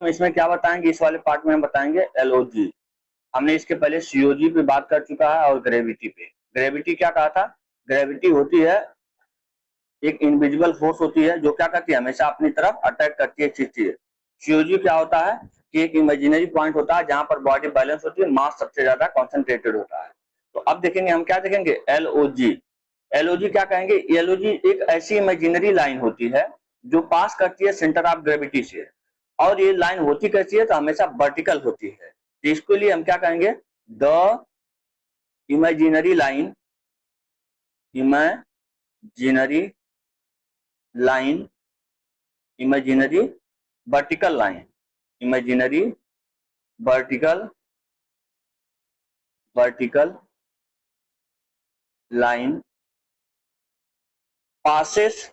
इसमें क्या बताएंगे, इस वाले पार्ट में हम बताएंगे एलओजी। हमने इसके पहले सीओजी पे बात कर चुका है और ग्रेविटी पे। ग्रेविटी क्या कहा था, ग्रेविटी होती है एक इनविजिबल फोर्स होती है जो क्या करती है, हमेशा अपनी तरफ अट्रैक्ट करती है खींचती है। सीओजी क्या होता है कि एक इमेजिनरी पॉइंट होता है जहां पर बॉडी बैलेंस होती है, मास सबसे ज्यादा कॉन्सेंट्रेटेड होता है। तो अब देखेंगे हम क्या देखेंगे, एलओजी। एलओजी क्या कहेंगे, एलओजी एक ऐसी इमेजिनरी लाइन होती है जो पास करती है सेंटर ऑफ ग्रेविटी से, और ये लाइन होती कैसी है, तो हमेशा वर्टिकल होती है। तो इसके लिए हम क्या कहेंगे, the imaginary line, imaginary line, imaginary vertical line, imaginary vertical vertical line passes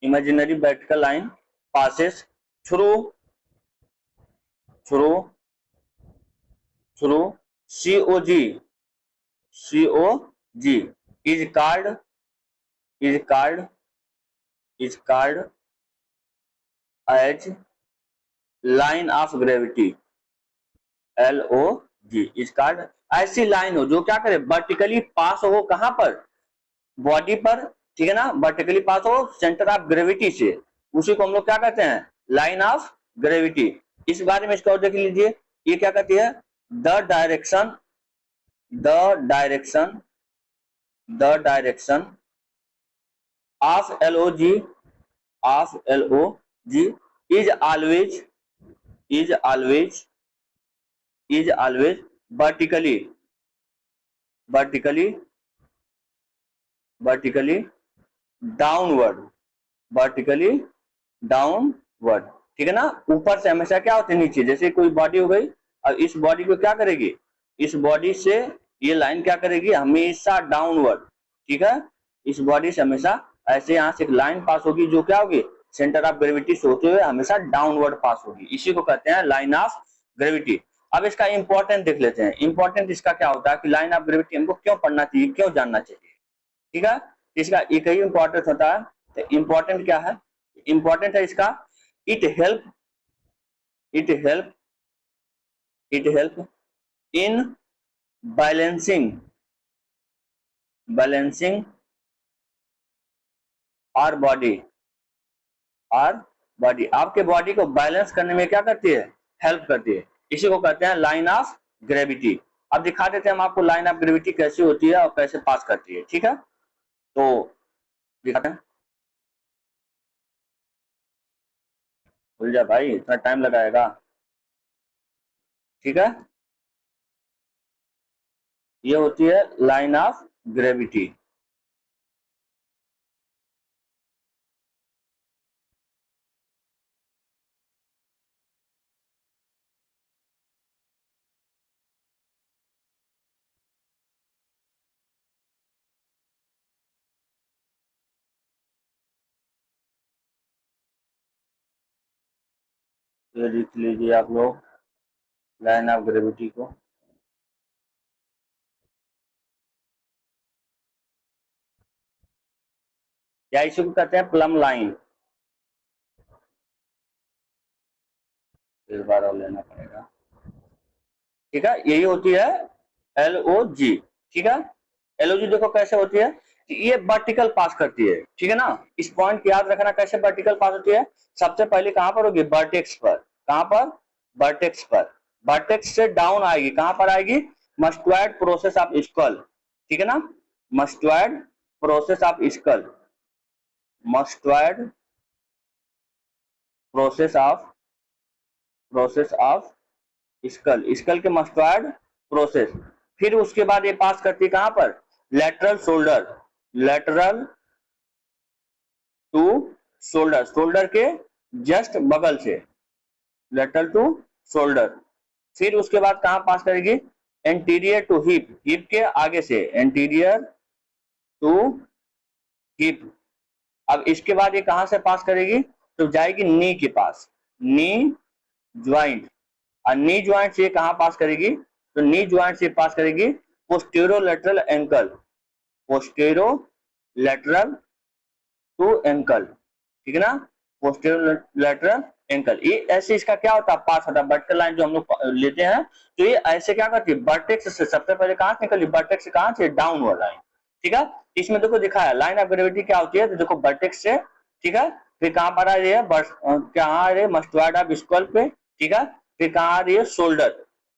imaginary vertical line passes through COG is called as line of gravity। LOG is called ऐसी लाइन हो जो क्या करे, वर्टिकली पास हो, कहां पर, बॉडी पर, ठीक है ना, वर्टिकली पास हो सेंटर ऑफ ग्रेविटी से, उसी को हम लोग क्या कहते हैं, लाइन ऑफ ग्रेविटी। इस बारे में इसका और देख लीजिए, ये क्या कहती है, the direction of LOG is always vertically downward, ठीक है ना, ऊपर से हमेशा क्या होती है, नीचे। जैसे कोई बॉडी हो गई और इस बॉडी को क्या करेगी, इस बॉडी से ये लाइन क्या करेगी, हमेशा डाउनवर्ड, ठीक है, इस बॉडी से हमेशा ऐसे यहाँ से एक लाइन पास होगी जो क्या होगी, सेंटर ऑफ ग्रेविटी से होते हुए हमेशा डाउनवर्ड पास होगी, इसी को कहते हैं लाइन ऑफ ग्रेविटी। अब इसका इंपॉर्टेंट देख लेते हैं। इंपॉर्टेंट इसका क्या होता है कि लाइन ऑफ ग्रेविटी हमको क्यों पढ़ना चाहिए, क्यों जानना चाहिए, ठीक है। इसका एक ही इंपॉर्टेंट होता है। तो इंपॉर्टेंट क्या है, इंपॉर्टेंट है इसका, it help in balancing our body, आपके बॉडी को बैलेंस करने में क्या करती है, हेल्प करती है। इसी को कहते हैं लाइन ऑफ ग्रेविटी। अब दिखा देते हैं हम आपको लाइन ऑफ ग्रेविटी कैसी होती है और कैसे पास करती है, ठीक है। तो दिखाते हैं, भूल जा भाई, इतना टाइम लगाएगा, ठीक है। ये होती है लाइन ऑफ ग्रेविटी। ये लिख लीजिए आप लोग लाइन ऑफ ग्रेविटी को। या इसी को कहते हैं प्लम लाइन। इस बार और लेना पड़ेगा, ठीक है। यही होती है LOG, ठीक है। LOG देखो कैसे होती है, ये वर्टिकल पास करती है, ठीक है ना। इस पॉइंट को याद रखना, कैसे वर्टिकल पास होती है। सबसे पहले कहां पर होगी, वर्टेक्स पर। कहां पर, वर्टेक्स पर। वर्टेक्स से डाउन आएगी, कहां पर आएगी, मस्टोइड प्रोसेस ऑफ स्कल, ठीक है ना, mastoid process of skull, mastoid process of skull के मस्टोइड प्रोसेस। फिर उसके बाद ये पास करती है कहां पर, लेटरल टू शोल्डर के जस्ट बगल से, लेटरल टू शोल्डर। फिर उसके बाद कहां पास करेगी, एंटीरियर टू हिप, हिप के आगे से, एंटीरियर टू हिप। अब इसके बाद ये कहां से पास करेगी, तो जाएगी नी के पास, नी ज्वाइंट। और नी ज्वाइंट से कहां पास करेगी, तो नी ज्वाइंट से पास करेगी पोस्टेरोलेटरल एंकल, पोस्टेरोलेटरल टू एंकल, ठीक है ना, पोस्टीरियर लैटरल एंकल। ये ऐसे इसका क्या होता है, पास होता है, वर्टिकल लाइन जो हम लोग लेते हैं तो ये ऐसे क्या करती है, वर्टेक्स से सबसे पहले कहां से निकली, वर्टेक्स से कहां से, डाउनवर्ड लाइन। ठीक है, इसमें देखो दिखाया लाइन ऑफ ग्रेविटी क्या होती है, तो देखो वर्टेक्स से, ठीक है, फिर कहां पर आ रही है, कहां आ रही है, मस्टोइड ऑफ स्कल पे, ठीक है, फिर कहां आ रही है, शोल्डर,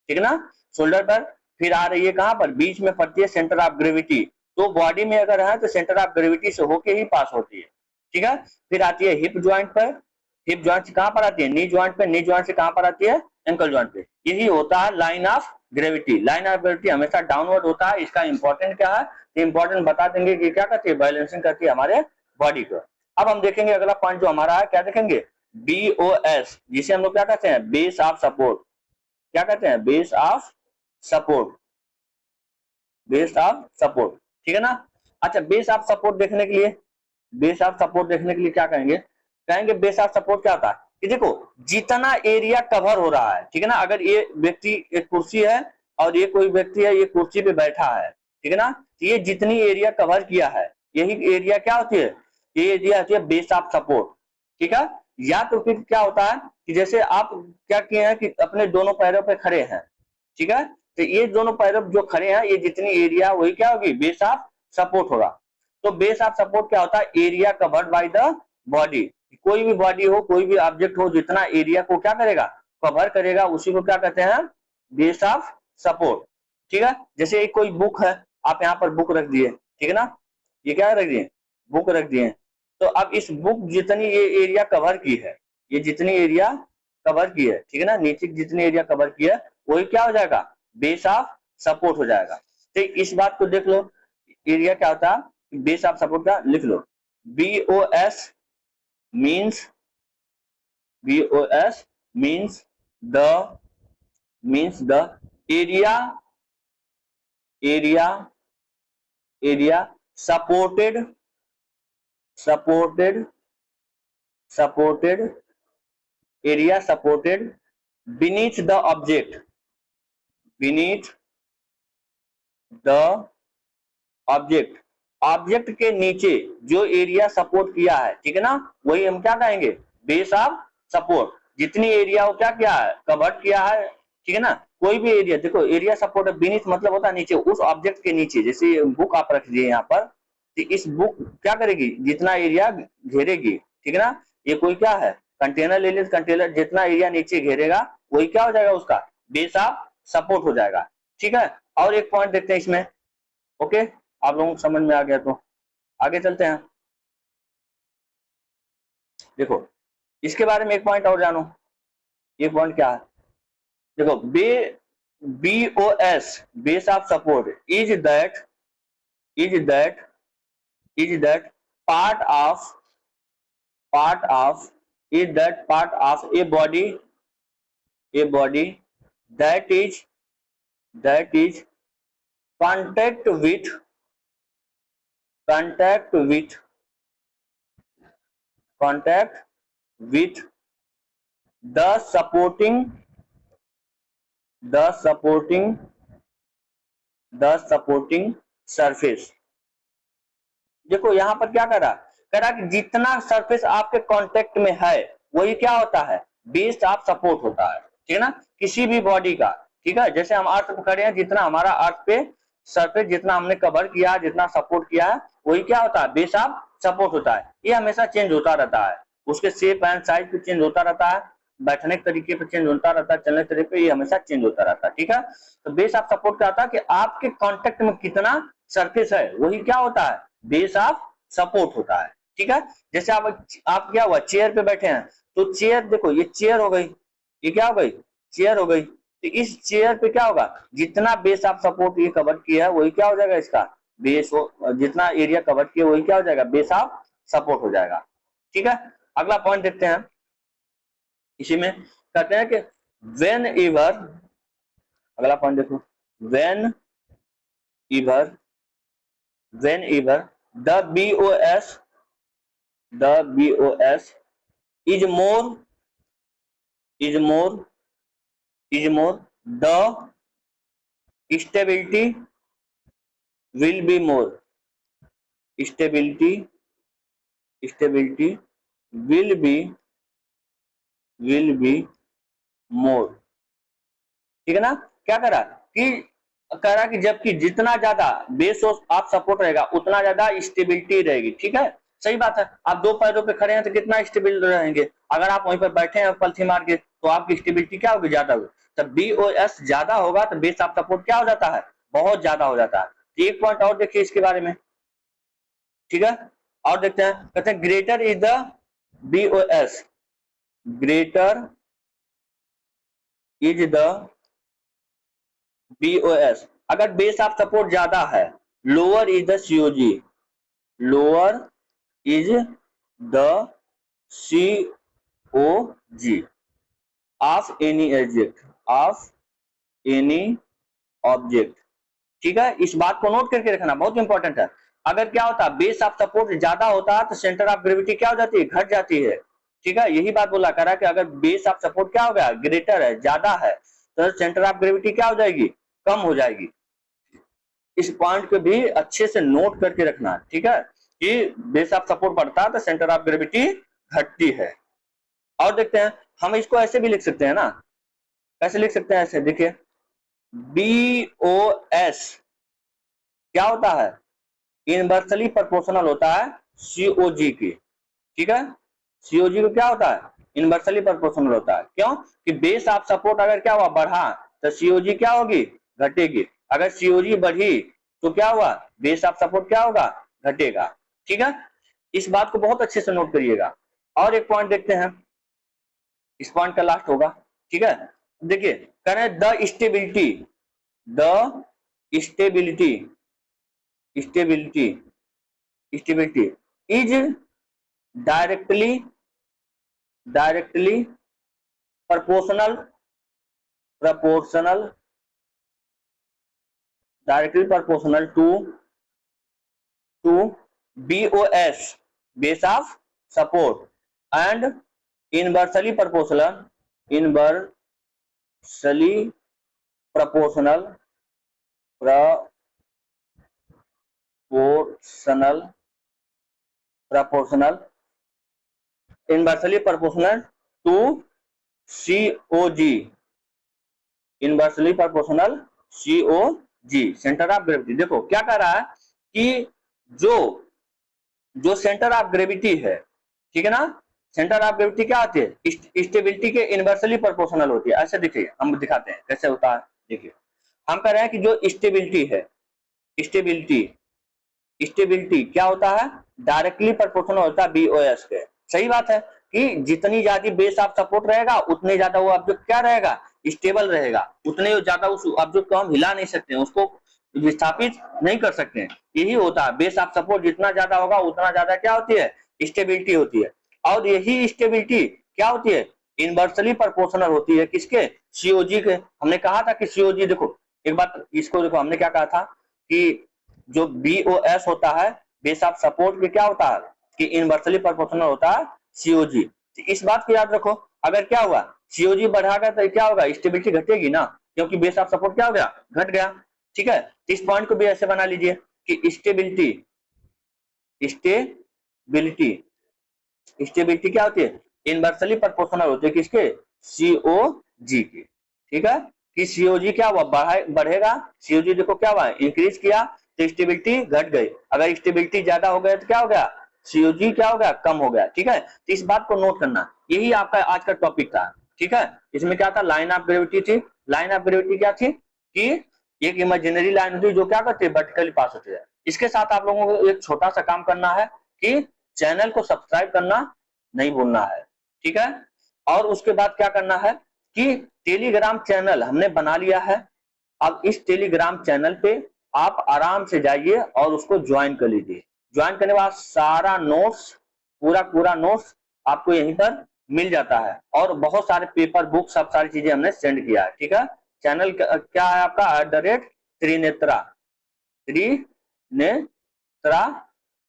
ठीक है ना, शोल्डर पर, फिर आ रही है कहां पर, बीच में पड़ती है सेंटर ऑफ ग्रेविटी। तो बॉडी में अगर है तो सेंटर ऑफ ग्रेविटी से होके ही पास होती है। ठीक है, फिर आती है हिप ज्वाइंट पर, हिप ज्वाइंट से कहां पर आती है, नी ज्वाइंट पे, नी ज्वाइंट से कहां पर आती है, एंकल ज्वाइंट पे। यही होता है line of gravity. Line of gravity हमेशा डाउनवर्ड होता है। इसका इंपॉर्टेंट क्या है, इंपॉर्टेंट बता देंगे कि क्या करती है, बैलेंसिंग करती है हमारे बॉडी को। अब हम देखेंगे अगला पॉइंट जो हमारा है, क्या देखेंगे, बीओएस, जिसे हम लोग क्या कहते हैं, बेस ऑफ सपोर्ट। क्या कहते हैं, base of support, base of support, ठीक है ना। अच्छा, बेस ऑफ सपोर्ट देखने के लिए, बेस ऑफ सपोर्ट देखने के लिए क्या कहेंगे, कहेंगे बेस ऑफ सपोर्ट क्या होता है कि देखो जितना एरिया कवर हो रहा है, ठीक है ना, अगर ये व्यक्ति एक कुर्सी है और ये कोई व्यक्ति है, ये कुर्सी पे बैठा है, ठीक है ना, तो ये जितनी एरिया कवर किया है, यही एरिया क्या होती है, ये एरिया होती है बेस ऑफ सपोर्ट। ठीक है, या तो फिर क्या होता है कि जैसे आप क्या किए हैं कि अपने दोनों पैरों पे खड़े हैं, ठीक है, तो ये दोनों पैरों जो खड़े हैं, ये जितनी एरिया वही क्या होगी, बेस ऑफ सपोर्ट होगा। तो बेस ऑफ सपोर्ट क्या होता है, area covered by the body. कोई भी बॉडी हो, कोई भी ऑब्जेक्ट हो, जितना एरिया को क्या करेगा, कवर करेगा, उसी को क्या कहते हैं, बेस ऑफ सपोर्ट। ठीक है, जैसे एक कोई बुक है, आप यहाँ पर बुक रख दिए, ठीक है ना, ये क्या रख दिए, बुक रख दिए, तो अब इस बुक जितनी ये एरिया कवर की है, ये जितनी एरिया कवर की है, ठीक है ना, नीचे जितनी एरिया कवर की है, वही क्या हो जाएगा, बेस ऑफ सपोर्ट हो जाएगा। तो इस बात को देख लो, एरिया क्या होता है, बेस ऑफ सपोर्ट का लिख लो, BOS means, BOS means the area supported area supported beneath the object, beneath the object, object के नीचे जो एरिया सपोर्ट किया है, ठीक है ना, वही हम क्या कहेंगे, बेस ऑफ सपोर्ट। जितनी एरिया वो क्या किया है, कवर किया है, ठीक है ना, कोई भी एरिया, देखो एरिया सपोर्ट बीनीथ मतलब होता है नीचे, उस ऑब्जेक्ट के नीचे, जैसे बुक आप रख दिए यहाँ पर, तो इस बुक क्या करेगी, जितना एरिया घेरेगी, ठीक है ना, ये कोई क्या है, कंटेनर ले लीजिए, कंटेनर जितना एरिया नीचे घेरेगा वही क्या हो जाएगा, उसका बेस ऑफ सपोर्ट हो जाएगा। ठीक है, और एक पॉइंट देखते हैं इसमें, ओके, आप लोगों को समझ में आ गया तो आगे चलते हैं। देखो इसके बारे में एक पॉइंट और जानो, ये पॉइंट क्या है, देखो BOS base of support is that part of a body that is contact with the supporting surface। देखो यहाँ पर क्या कह रहा कि जितना सरफेस आपके कांटेक्ट में है वही क्या होता है, बेस ऑफ सपोर्ट होता है। ठीक है ना, किसी भी बॉडी का, ठीक है, जैसे हम अर्थ पे खड़े हैं, जितना हमारा अर्थ पे सरफेस जितना हमने कवर किया, जितना सपोर्ट किया है, वही क्या होता है, बेस ऑफ सपोर्ट होता है। ये हमेशा चेंज होता रहता है, उसके शेप एंड साइज पे चेंज होता रहता है, बैठने के तरीके पे चेंज होता रहता है, चलने के तरीके पे, ये हमेशा चेंज होता रहता है। ठीक है, तो बेस ऑफ सपोर्ट क्या होता है कि आपके कांटेक्ट में कितना सरफेस है वही क्या होता है, बेस ऑफ सपोर्ट होता है। ठीक है, जैसे आप क्या हुआ, चेयर पे बैठे हैं, तो चेयर देखो, ये चेयर हो गई, ये क्या हो गई, चेयर हो गई, तो इस चेयर पे क्या होगा, जितना बेस ऑफ सपोर्ट ये कवर किया है वही क्या हो जाएगा, इसका बेस, जितना एरिया कवर किया वही क्या हो जाएगा, बेस ऑफ सपोर्ट हो जाएगा। ठीक है, अगला पॉइंट देखते हैं, इसी में कहते हैं कि वेन एवर, अगला पॉइंट देखो, when ever the BOS is more the stability will be more, will be more, ठीक है ना। क्या करा कि जबकि जितना ज्यादा बेस ऑफ सपोर्ट रहेगा उतना ज्यादा स्टेबिलिटी रहेगी, ठीक है। सही बात है, आप दो पैरों पे खड़े हैं तो कितना स्टेबल रहेंगे, अगर आप वहीं पर बैठे हैं पलथी मार के तो आपकी स्टेबिलिटी क्या होगी, ज्यादा होगी। तब BOS ज्यादा होगा तो बेस ऑफ सपोर्ट क्या हो जाता है, बहुत ज्यादा हो जाता है। एक पॉइंट और देखिए इसके बारे में, ठीक है। और देखते हैं, कहते हैं greater is the BOS, greater is the BOS, अगर बेस ऑफ सपोर्ट ज्यादा है, lower is the COG, lower is the COG of any object, ठीक है। इस बात को नोट करके रखना, बहुत इंपॉर्टेंट है। अगर क्या होता है बेस ऑफ सपोर्ट ज्यादा होता है तो सेंटर ऑफ ग्रेविटी क्या हो जाती है, घट जाती है, ठीक है। यही बात बोला करा कि अगर बेस ऑफ सपोर्ट क्या हो गया, ग्रेटर है, ज्यादा है, तो सेंटर ऑफ ग्रेविटी क्या हो जाएगी, कम हो जाएगी। इस पॉइंट को भी अच्छे से नोट करके रखना है, ठीक है, कि बेस ऑफ सपोर्ट बढ़ता है तो सेंटर ऑफ ग्रेविटी घटती है। और देखते हैं, हम इसको ऐसे भी लिख सकते हैं ना, कैसे लिख सकते हैं, ऐसे देखिए BOS क्या होता है, इनवर्सली प्रोपोर्शनल होता है COG की, ठीक है। COG को क्या होता है, इनवर्सली प्रोपोर्शनल होता है। क्यों कि बेस ऑफ सपोर्ट अगर क्या हुआ, बढ़ा तो COG क्या होगी, घटेगी। अगर COG बढ़ी तो क्या हुआ, बेस ऑफ सपोर्ट क्या होगा, घटेगा, ठीक है। इस बात को बहुत अच्छे से नोट करिएगा। और एक पॉइंट देखते हैं, इस पॉइंट का लास्ट होगा, ठीक है। देखिए कह रहे हैं the stability is directly proportional to BOS, base of support, and inversely proportional inversely proportional to COG, inversely proportional COG, centre of gravity. देखो क्या कह रहा है कि जो सेंटर ऑफ ग्रेविटी है, ठीक है ना, सेंटर ऑफ ग्रेविटी क्या होती है, स्टेबिलिटी के इनवर्सली प्रोपोर्शनल होती है। ऐसे देखिए, हम दिखाते हैं कैसे होता है। देखिए हम कह रहे हैं कि जो स्टेबिलिटी है, स्टेबिलिटी क्या होता है, डायरेक्टली प्रोपोर्शनल होता है BOS के। सही बात है कि जितनी ज्यादा बेस ऑफ सपोर्ट रहेगा उतने ज्यादा वो ऑब्जेक्ट क्या रहेगा, स्टेबल रहेगा, उतने ज्यादा उस ऑब्जेक्ट को हम हिला नहीं सकते हैं, उसको विस्थापित नहीं कर सकते हैं। यही होता है, बेस ऑफ सपोर्ट जितना ज्यादा होगा उतना ज्यादा क्या होती है, स्टेबिलिटी होती है। और यही स्टेबिलिटी क्या होती है, इनवर्सली प्रोपोर्शनल होती है किसके, COG के। हमने कहा था कि COG, देखो एक बात इसको देखो, हमने क्या कहा था कि जो BOS होता है बेस ऑफ सपोर्ट के क्या होता है कि इनवर्सली प्रोपोर्शनल होता है COG। इस बात को याद रखो, अगर क्या हुआ COG बढ़ागा तो क्या होगा, स्टेबिलिटी घटेगी ना, क्योंकि बेस ऑफ सपोर्ट क्या हो गया, घट गया, ठीक है। इस पॉइंट को भी ऐसे बना लीजिए कि स्टेबिलिटी क्या होती है, इनवर्सली प्रोपोर्शनल होती है किसके, COG की, ठीक है। कि COG क्या हुआ, बढ़ेगा, COG देखो क्या हुआ, इंक्रीज किया तो स्टेबिलिटी घट गई। अगर स्टेबिलिटी ज्यादा हो गया तो क्या हो गया, COG क्या हो गया, कम हो गया, ठीक है। तो इस बात को नोट करना, यही आपका आज का टॉपिक था, ठीक है। इसमें क्या था, लाइन ऑफ ग्रेविटी थी। लाइन ऑफ ग्रेविटी क्या थी कि एक इमेजिनरी लाइन होती है जो क्या करती है, वर्टिकली पास होती है। इसके साथ आप लोगों को एक छोटा सा काम करना है कि चैनल को सब्सक्राइब करना नहीं भूलना है, ठीक है। और उसके बाद क्या करना है कि टेलीग्राम चैनल हमने बना लिया है। अब इस टेलीग्राम चैनल पे आप आराम से जाइए और उसको ज्वाइन कर लीजिए। ज्वाइन करने के बाद सारा नोट्स, पूरा नोट्स आपको यहीं पर मिल जाता है, और बहुत सारे पेपर, बुक, सब सारी चीजें हमने सेंड किया है, ठीक है। चैनल क्या है आपका, @त्रिनेत्रा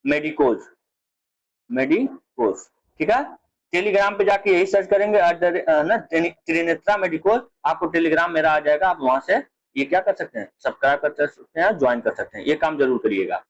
मेडिकोज, ठीक है। टेलीग्राम पे जाके यही सर्च करेंगे त्रिनेत्रा मेडिकोज, आपको टेलीग्राम मेरा आ जाएगा। आप वहां से ये क्या कर सकते हैं, सब्सक्राइब कर सकते हैं, ज्वाइन कर सकते हैं। ये काम जरूर करिएगा।